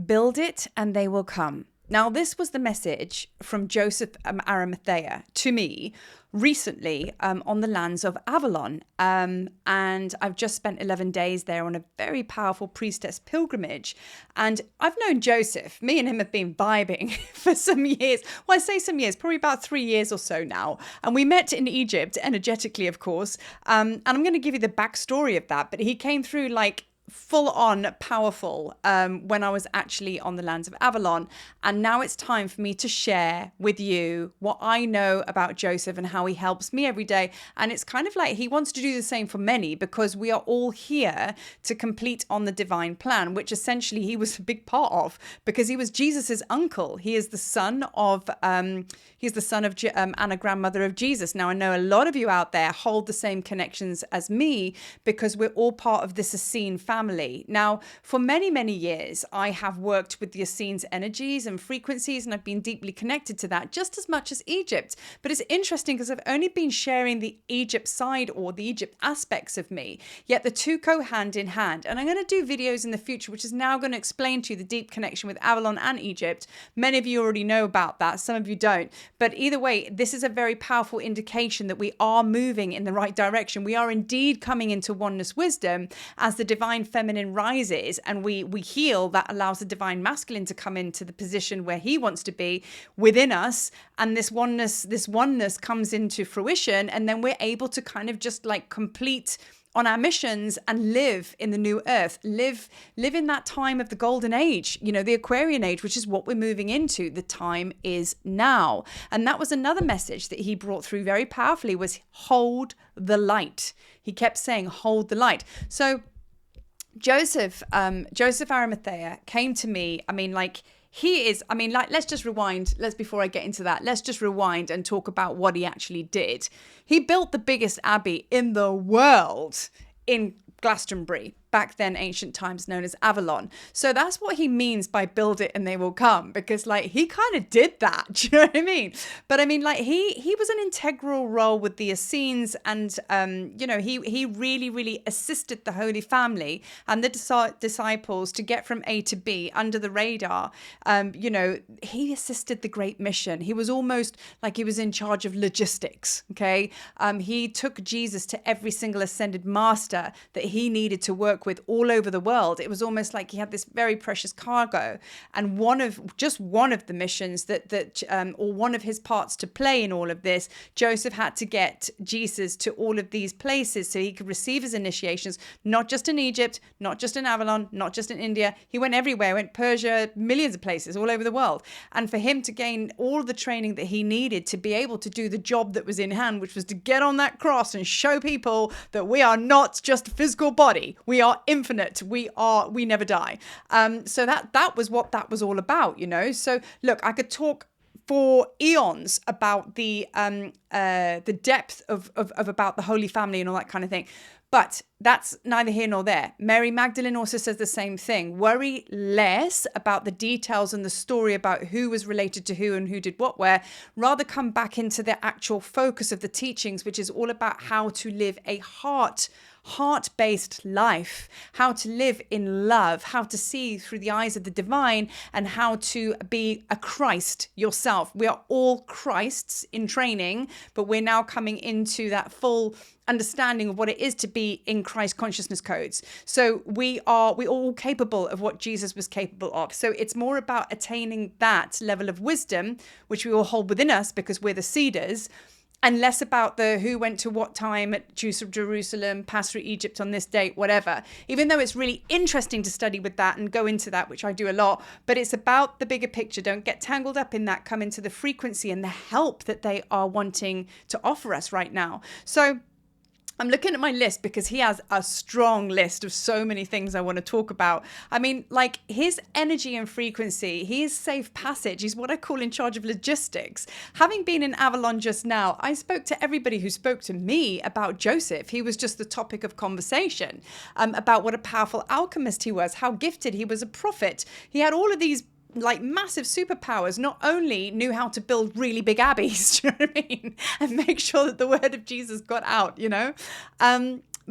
Build it and they will come. Now, this was the message from Joseph Arimathea to me recently on the lands of Avalon. And I've just spent 11 days there on a very powerful priestess pilgrimage. And I've known Joseph. Me and him have been vibing for some years. Well, I say some years, probably about 3 years or so now. And we met in Egypt, energetically, of course. And I'm going to give you the backstory of that. But he came through like full on powerful when I was actually on the lands of Avalon. And now it's time for me to share with you what I know about Joseph and how he helps me every day. And it's kind of like he wants to do the same for many, because we are all here to complete on the divine plan, which essentially he was a big part of, because he was Jesus's uncle. He is the son of Anna, grandmother of Jesus. Now, I know a lot of you out there hold the same connections as me, because we're all part of this Essene family. Now, for many, many years, I have worked with the Essene's energies and frequencies, and I've been deeply connected to that just as much as Egypt. But it's interesting because I've only been sharing the Egypt side or the Egypt aspects of me, yet the two go hand in hand. And I'm going to do videos in the future, which is now going to explain to you the deep connection with Avalon and Egypt. Many of you already know about that. Some of you don't. But either way, this is a very powerful indication that we are moving in the right direction. We are indeed coming into oneness wisdom as the divine feminine rises, and we heal. That allows the divine masculine to come into the position where he wants to be within us, and this oneness comes into fruition, and then we're able to kind of just like complete on our missions and live in the new earth, live in that time of the golden age, the Aquarian age, which is what we're moving into. The time is now. And that was another message that he brought through very powerfully, was hold the light. He kept saying, hold the light. So Joseph Arimathea came to me. Let's just rewind. Before I get into that, let's just rewind and talk about what he actually did. He built the biggest abbey in the world in Glastonbury, back then ancient times known as Avalon. So that's what he means by build it and they will come, because he kind of did that. Do you know what I mean? But he was an integral role with the Essenes, and he really, really assisted the Holy Family and the disciples to get from A to B under the radar. He assisted the Great Mission. He was almost like he was in charge of logistics. Okay. He took Jesus to every single ascended master that he needed to work with all over the world. It was almost like he had this very precious cargo, and one of the missions or one of his parts to play in all of this, Joseph had to get Jesus to all of these places so he could receive his initiations, not just in Egypt, not just in Avalon, not just in India. He went everywhere, went Persia, millions of places all over the world. And for him to gain all the training that he needed to be able to do the job that was in hand, which was to get on that cross and show people that we are not just a physical body, we are infinite, we never die. So that was what that was all about, So look, I could talk for eons about the depth of about the Holy Family and all that kind of thing. But that's neither here nor there. Mary Magdalene also says the same thing. Worry less about the details and the story about who was related to who and who did what where. Rather come back into the actual focus of the teachings, which is all about how to live a heart-based life, how to live in love, how to see through the eyes of the divine, and how to be a Christ yourself. We are all Christs in training, but we're now coming into that full understanding of what it is to be in Christ consciousness codes. So we're all capable of what Jesus was capable of. So it's more about attaining that level of wisdom, which we all hold within us because we're the seeders, and less about the who went to what time at Jerusalem, passed through Egypt on this date, whatever. Even though it's really interesting to study with that and go into that, which I do a lot, but it's about the bigger picture. Don't get tangled up in that. Come into the frequency and the help that they are wanting to offer us right now. So I'm looking at my list because he has a strong list of so many things I want to talk about. His energy and frequency, his safe passage, he's what I call in charge of logistics. Having been in Avalon just now, I spoke to everybody who spoke to me about Joseph. He was just the topic of conversation about what a powerful alchemist he was, how gifted he was, a prophet. He had all of these massive superpowers. Not only knew how to build really big abbeys, do you know what I mean? And make sure that the word of Jesus got out,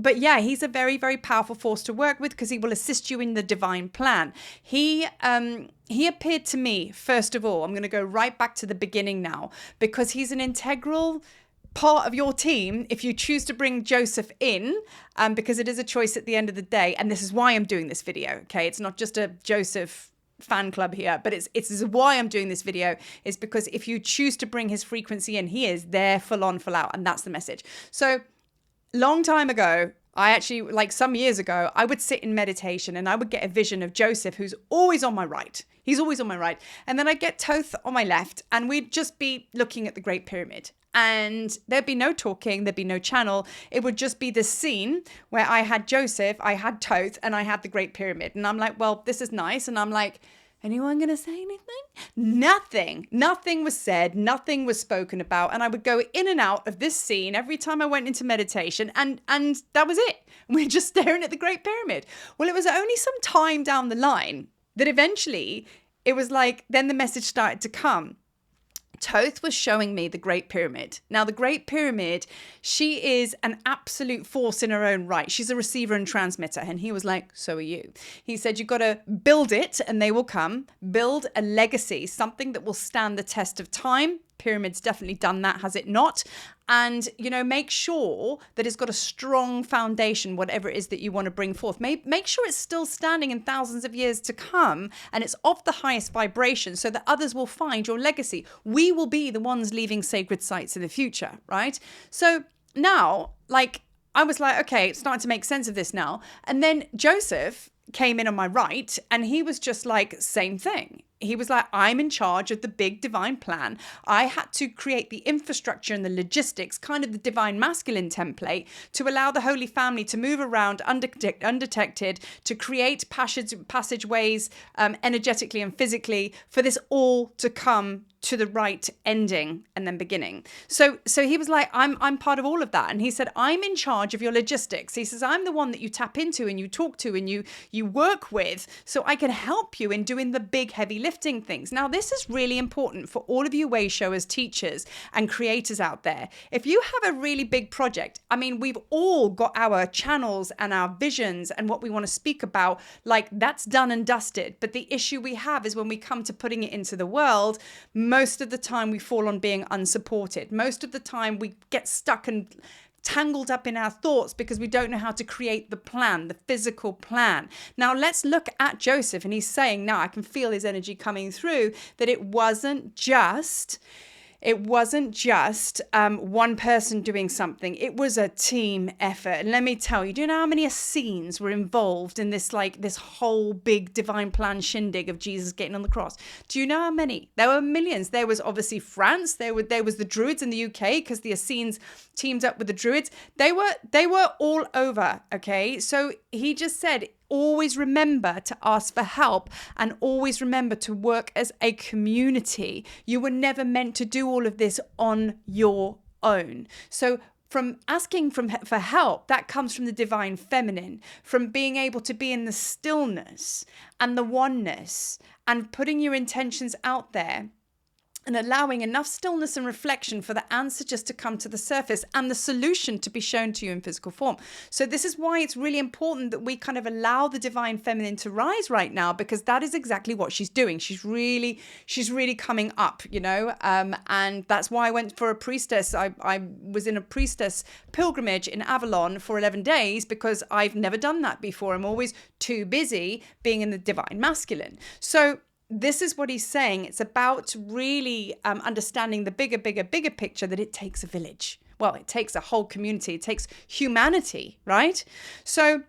But yeah, he's a very, very powerful force to work with because he will assist you in the divine plan. He appeared to me, first of all, I'm going to go right back to the beginning now, because he's an integral part of your team if you choose to bring Joseph in, because it is a choice at the end of the day. And this is why I'm doing this video. Okay. It's not just a Joseph fan club here, but it's why I'm doing this video is because if you choose to bring his frequency in, he is there full on, full out. And that's the message. So long time ago, I actually, like some years ago, I would sit in meditation and I would get a vision of Joseph, who's always on my right. He's always on my right. And then I'd get Thoth on my left, and we'd just be looking at the Great Pyramid. And there'd be no talking, there'd be no channel. It would just be this scene where I had Joseph, I had Thoth, and I had the Great Pyramid. And I'm like, well, this is nice. And I'm like, anyone going to say anything? Nothing was said. Nothing was spoken about. And I would go in and out of this scene every time I went into meditation. And that was it. We're just staring at the Great Pyramid. Well, it was only some time down the line that eventually it was like, then the message started to come. Thoth was showing me the Great Pyramid. Now, the Great Pyramid, she is an absolute force in her own right. She's a receiver and transmitter. And he was like, so are you. He said, you've got to build it and they will come. Build a legacy, something that will stand the test of time. Pyramid's definitely done that, has it not? And, make sure that it's got a strong foundation, whatever it is that you want to bring forth. Make sure it's still standing in thousands of years to come, and it's of the highest vibration so that others will find your legacy. We will be the ones leaving sacred sites in the future, right? So now, I was like, okay, it's starting to make sense of this now. And then Joseph came in on my right, and he was just like, same thing. He was like, I'm in charge of the big divine plan. I had to create the infrastructure and the logistics, kind of the divine masculine template, to allow the Holy Family to move around undetected, to create passageways energetically and physically for this all to come to the right ending and then beginning. So he was like, I'm part of all of that. And he said, I'm in charge of your logistics. He says, I'm the one that you tap into and you talk to and you work with, so I can help you in doing the big heavy lifting things. Now, this is really important for all of you way showers, teachers and creators out there. If you have a really big project, I mean, we've all got our channels and our visions and what we want to speak about, like that's done and dusted. But the issue we have is when we come to putting it into the world, most of the time we fall on being unsupported. Most of the time we get stuck and tangled up in our thoughts because we don't know how to create the plan, the physical plan. Now let's look at Joseph, and he's saying, now I can feel his energy coming through, that it wasn't just one person doing something. It was a team effort. And let me tell you, do you know how many Essenes were involved in this whole big divine plan shindig of Jesus getting on the cross? Do you know how many? There were millions. There was obviously France. There was the Druids in the UK because the Essenes teamed up with the Druids. They were all over. Okay, so he just said, always remember to ask for help and always remember to work as a community. You were never meant to do all of this on your own. So from asking for help, that comes from the divine feminine, from being able to be in the stillness and the oneness and putting your intentions out there and allowing enough stillness and reflection for the answer just to come to the surface and the solution to be shown to you in physical form. So this is why it's really important that we kind of allow the divine feminine to rise right now, because that is exactly what she's doing. She's really coming up, and that's why I went for a priestess. I was in a priestess pilgrimage in Avalon for 11 days because I've never done that before. I'm always too busy being in the divine masculine. So this is what he's saying. It's about really understanding the bigger picture, that it takes a village. Well, it takes a whole community. It takes humanity, right? So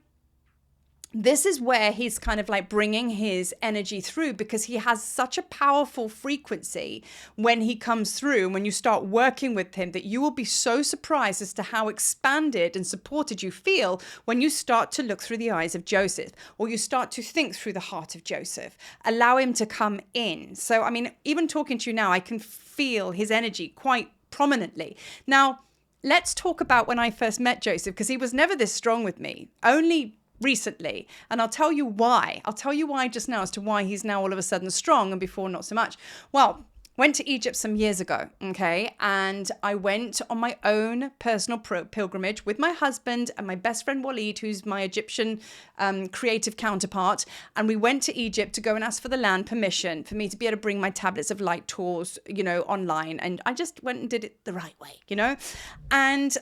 this is where he's kind of like bringing his energy through, because he has such a powerful frequency when he comes through. And when you start working with him, that you will be so surprised as to how expanded and supported you feel when you start to look through the eyes of Joseph, or you start to think through the heart of Joseph. Allow him to come in. So, I mean, even talking to you now, I can feel his energy quite prominently. Now, let's talk about when I first met Joseph, because he was never this strong with me. Only recently. And I'll tell you why. I'll tell you why just now as to why he's now all of a sudden strong and before not so much. Well, went to Egypt some years ago, okay? And I went on my own personal pilgrimage with my husband and my best friend Waleed, who's my Egyptian creative counterpart. And we went to Egypt to go and ask for the land permission for me to be able to bring my tablets of light tours, online. And I just went and did it the right way, And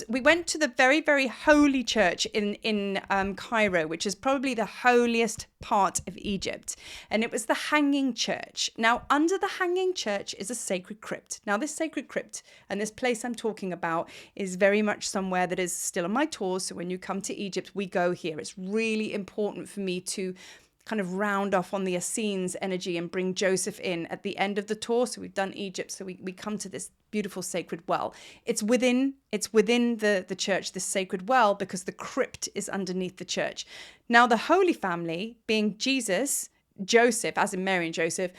we went to the very, very holy church in Cairo, which is probably the holiest part of Egypt. And it was the Hanging Church. Now, under the Hanging Church is a sacred crypt. Now, this sacred crypt and this place I'm talking about is very much somewhere that is still on my tours. So when you come to Egypt, we go here. It's really important for me to kind of round off on the Essenes energy and bring Joseph in at the end of the tour. So we've done Egypt. So we come to this beautiful sacred well. It's within the church, this sacred well, because the crypt is underneath the church. Now, the Holy Family, being Jesus, Joseph, as in Mary and Joseph,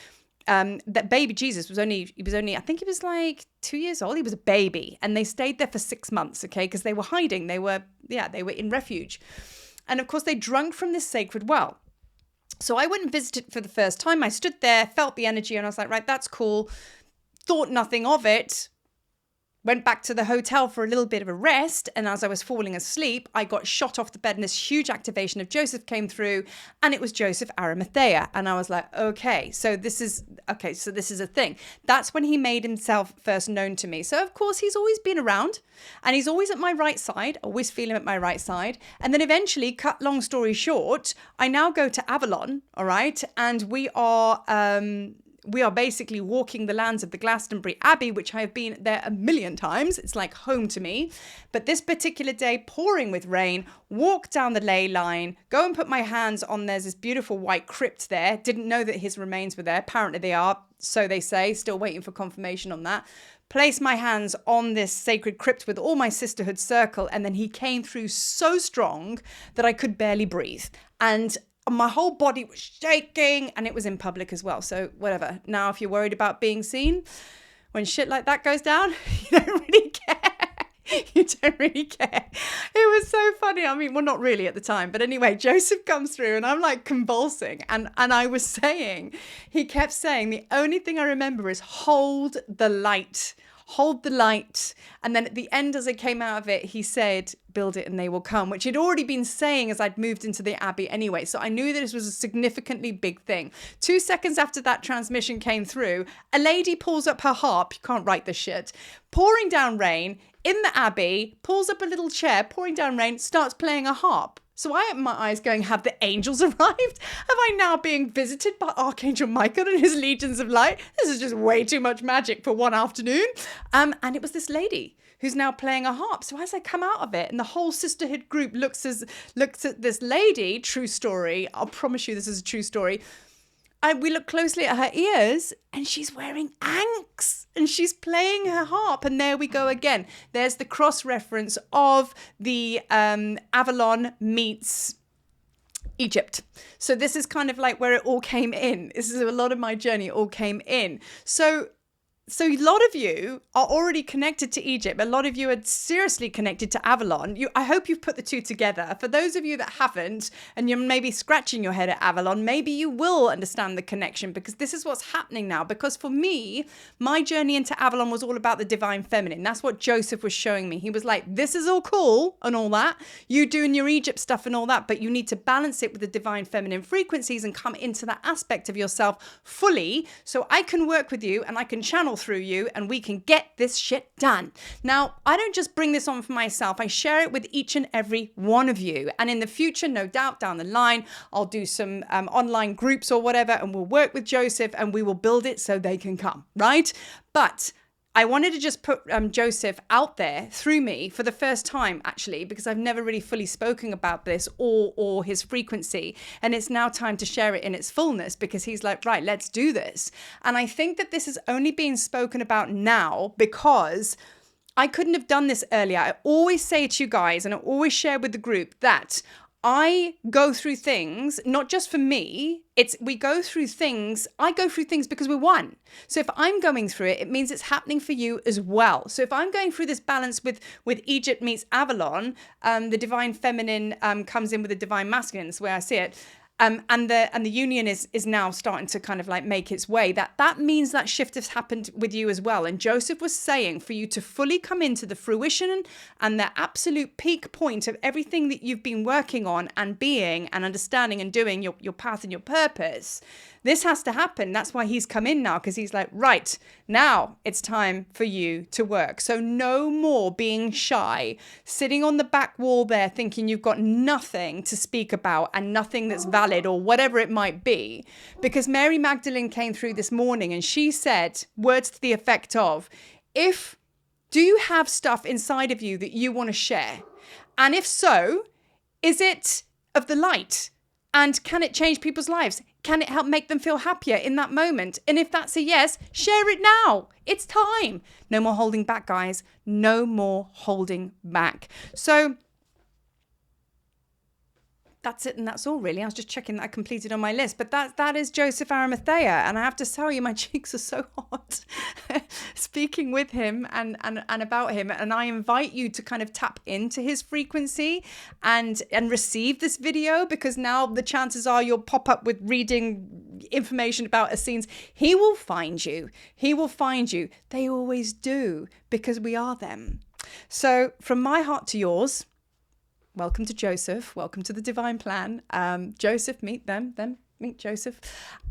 that baby Jesus was only, I think he was like 2 years old. He was a baby, and they stayed there for 6 months, okay? Because they were hiding. They were in refuge. And of course, they drank from this sacred well. So I went and visited for the first time. I stood there, felt the energy, and I was like, right, that's cool. Thought nothing of it. Went back to the hotel for a little bit of a rest. And as I was falling asleep, I got shot off the bed and this huge activation of Joseph came through, and it was Joseph Arimathea. And I was like, okay, so this is a thing. That's when he made himself first known to me. So of course, he's always been around and he's always at my right side, always feel him at my right side. And then eventually, cut long story short, I now go to Avalon, all right? And we are basically walking the lands of the Glastonbury Abbey, which I have been there a million times. It's like home to me. But this particular day, pouring with rain, walk down the ley line, go and put my hands on, there's this beautiful white crypt there. Didn't know that his remains were there. Apparently they are, so they say, still waiting for confirmation on that. Place my hands on this sacred crypt with all my sisterhood circle. And then he came through so strong that I could barely breathe. And my whole body was shaking, and it was in public as well. So whatever. Now, if you're worried about being seen, when shit like that goes down, you don't really care. You don't really care. It was so funny. I mean, well, not really at the time. But anyway, Joseph comes through and I'm like convulsing. And he kept saying, the only thing I remember is hold the light. Hold the light. And then at the end, as I came out of it, he said, build it and they will come, which he'd already been saying as I'd moved into the Abbey anyway. So I knew that this was a significantly big thing. 2 seconds after that transmission came through, a lady pulls up her harp. You can't write this shit. Pouring down rain in the Abbey, pulls up a little chair, pouring down rain, starts playing a harp. So I open my eyes going, have the angels arrived? Have I now being visited by Archangel Michael and his legions of light? This is just way too much magic for one afternoon. And it was this lady who's now playing a harp. So as I come out of it, and the whole sisterhood group looks at this lady, true story, I'll promise you this is a true story. We look closely at her ears, and she's wearing anks and she's playing her harp. And there we go again. There's the cross reference of the Avalon meets Egypt. So this is kind of like where it all came in. This is a lot of my journey. It all came in. So a lot of you are already connected to Egypt. A lot of you are seriously connected to Avalon. I hope you've put the two together. For those of you that haven't, and you're maybe scratching your head at Avalon, maybe you will understand the connection, because this is what's happening now. Because for me, my journey into Avalon was all about the divine feminine. That's what Joseph was showing me. He was like, this is all cool and all that. You doing your Egypt stuff and all that, but you need to balance it with the divine feminine frequencies and come into that aspect of yourself fully, so I can work with you and I can channel through you and we can get this shit done. Now, I don't just bring this on for myself. I share it with each and every one of you. And in the future, no doubt down the line, I'll do some online groups or whatever, and we'll work with Joseph and we will build it so they can come, right? But I wanted to just put Joseph out there through me for the first time, actually, because I've never really fully spoken about this or his frequency. And it's now time to share it in its fullness, because he's like, right, let's do this. And I think that this is only being spoken about now because I couldn't have done this earlier. I always say to you guys, and I always share with the group, that I go through things, not just for me, I go through things because we're one. So if I'm going through it, it means it's happening for you as well. So if I'm going through this balance with Egypt meets Avalon, the divine feminine comes in with the divine masculine, that's the way I see it. And the union is now starting to kind of like make its way. That means that shift has happened with you as well. And Joseph was saying for you to fully come into the fruition and the absolute peak point of everything that you've been working on and being and understanding and doing your path and your purpose. This has to happen. That's why he's come in now, because he's like, right, now it's time for you to work. So no more being shy, sitting on the back wall there thinking you've got nothing to speak about and nothing that's valid or whatever it might be. Because Mary Magdalene came through this morning and she said words to the effect of, do you have stuff inside of you that you want to share? And if so, is it of the light? And can it change people's lives? Can it help make them feel happier in that moment? And if that's a yes, share it now. It's time. No more holding back, guys. No more holding back. So that's it, and that's all really. I was just checking that I completed on my list, but that is Joseph Arimathea, and I have to tell you, my cheeks are so hot speaking with him and about him. And I invite you to kind of tap into his frequency and receive this video, because now the chances are you'll pop up with reading information about Essenes. He will find you. He will find you. They always do, because we are them. So from my heart to yours, welcome to Joseph. Welcome to the divine plan. Joseph, meet them, meet Joseph.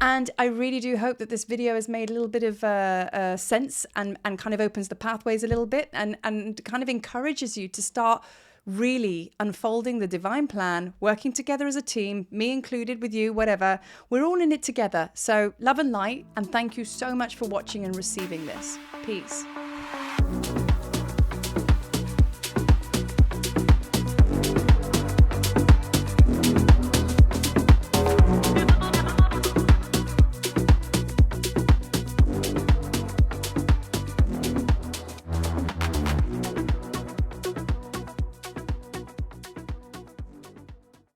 And I really do hope that this video has made a little bit of sense and kind of opens the pathways a little bit and kind of encourages you to start really unfolding the divine plan, working together as a team, me included with you, whatever. We're all in it together. So love and light. And thank you so much for watching and receiving this. Peace.